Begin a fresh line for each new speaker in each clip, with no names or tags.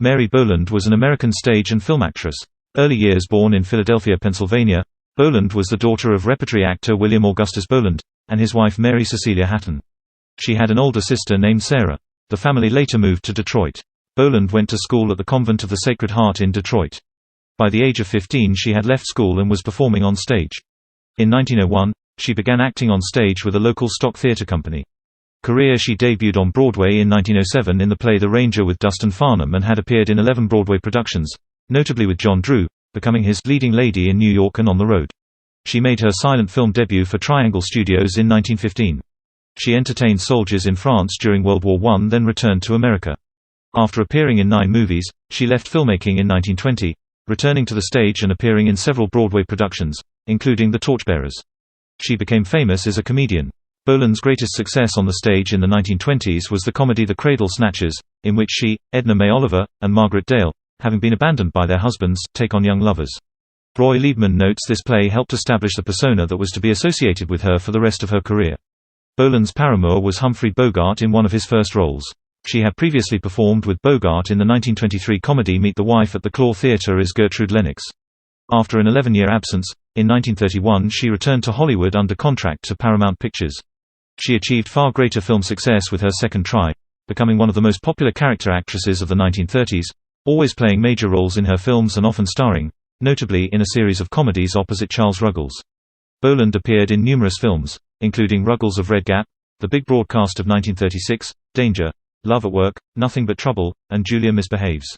Mary Boland was an American stage and film actress. Early years. Born in Philadelphia, Pennsylvania, Boland was the daughter of repertory actor William Augustus Boland, and his wife Mary Cecilia Hatton. She had an older sister named Sara. The family later moved to Detroit. Boland went to school at the Convent of the Sacred Heart in Detroit. By the age of 15 she had left school and was performing on stage. In 1901, she began acting on stage with a local stock theater company. Career. She debuted on Broadway in 1907 in the play The Ranger with Dustin Farnum and had appeared in 11 Broadway productions, notably with John Drew, becoming his leading lady in New York and on the road. She made her silent film debut for Triangle Studios in 1915. She entertained soldiers in France during World War I, then returned to America. After appearing in 9 movies, she left filmmaking in 1920, returning to the stage and appearing in several Broadway productions, including The Torchbearers. She became famous as a comedian. Boland's greatest success on the stage in the 1920s was the comedy The Cradle Snatchers, in which she, Edna May Oliver, and Margaret Dale, having been abandoned by their husbands, take on young lovers. Roy Liebman notes this play helped establish the persona that was to be associated with her for the rest of her career. Boland's paramour was Humphrey Bogart in one of his first roles. She had previously performed with Bogart in the 1923 comedy Meet the Wife at the Claw Theatre as Gertrude Lennox. After an 11-year absence, in 1931 she returned to Hollywood under contract to Paramount Pictures. She achieved far greater film success with her second try, becoming one of the most popular character actresses of the 1930s, always playing major roles in her films and often starring, notably in a series of comedies opposite Charles Ruggles. Boland appeared in numerous films, including Ruggles of Red Gap, The Big Broadcast of 1936, Danger, Love at Work, Nothing But Trouble, and Julia Misbehaves.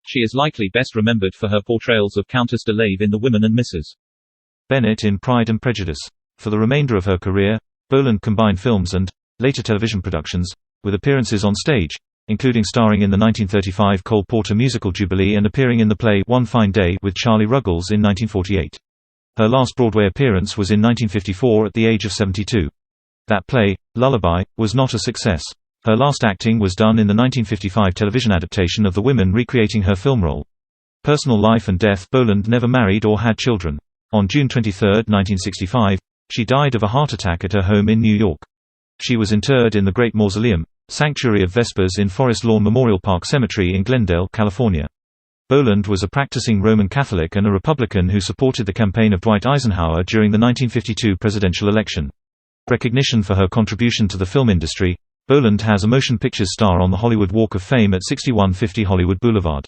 She is likely best remembered for her portrayals of Countess de Lave in The Women and Mrs. Bennet in Pride and Prejudice. For the remainder of her career, Boland combined films and, later television productions, with appearances on stage, including starring in the 1935 Cole Porter musical Jubilee and appearing in the play One Fine Day with Charlie Ruggles in 1948. Her last Broadway appearance was in 1954 at the age of 72. That play, Lullaby, was not a success. Her last acting was done in the 1955 television adaptation of The Women recreating her film role. Personal life and death. Boland never married or had children. On June 23, 1965, she died of a heart attack at her home in New York. She was interred in the Great Mausoleum, Sanctuary of Vespers in Forest Lawn Memorial Park Cemetery in Glendale, California. Boland was a practicing Roman Catholic and a Republican who supported the campaign of Dwight Eisenhower during the 1952 presidential election. Recognition for her contribution to the film industry, Boland has a motion pictures star on the Hollywood Walk of Fame at 6150 Hollywood Boulevard.